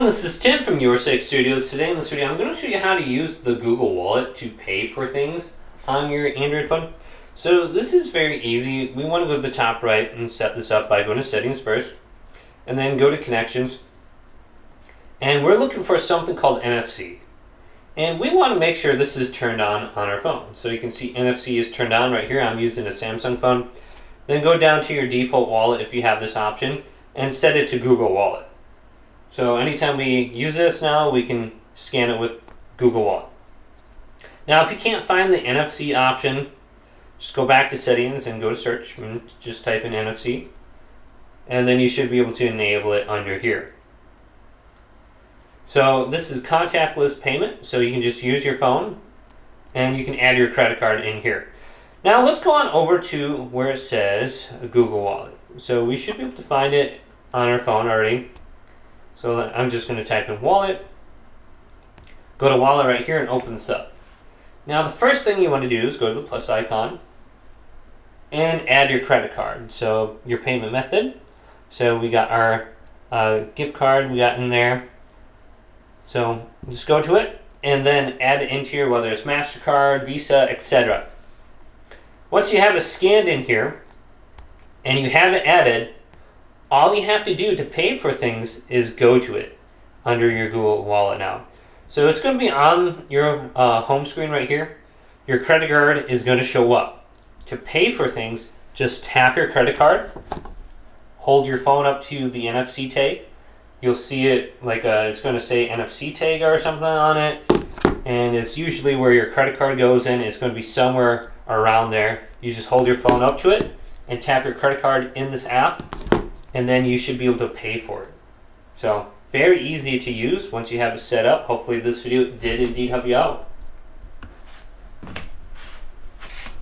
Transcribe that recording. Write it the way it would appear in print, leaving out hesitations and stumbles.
This is Tim from Your Six Studios. Today in this video I'm going to show you how to use the Google Wallet to pay for things on your Android phone. So this is very easy. We want to go to the top right and set this up by going to settings first and then go to connections, and we're looking for something called NFC, and we want to make sure this is turned on our phone. So you can see NFC is turned on right here. I'm using a Samsung phone. Then go down to your default wallet if you have this option and set it to Google Wallet. So anytime we use this now, we can scan it with Google Wallet. Now, if you can't find the NFC option, just go back to settings and go to search and just type in NFC. And then you should be able to enable it under here. So this is contactless payment, so you can just use your phone and you can add your credit card in here. Now let's go on over to where it says Google Wallet. So we should be able to find it on our phone already. So I'm just going to type in wallet, go to wallet right here and open this up. Now the first thing you want to do is go to the plus icon and add your credit card. So your payment method. So we got our gift card we got in there. So just go to it and then add it into here, whether it's MasterCard, Visa, etc. Once you have it scanned in here and you have it added, all you have to do to pay for things is go to it under your Google Wallet now. So it's going to be on your home screen right here. Your credit card is going to show up. To pay for things, just tap your credit card, hold your phone up to the NFC tag. You'll see it like it's going to say NFC tag or something on it. And it's usually where your credit card goes in. It's going to be somewhere around there. You just hold your phone up to it and tap your credit card in this app, and then you should be able to pay for it. So very easy to use once you have it set up. Hopefully this video did indeed help you out.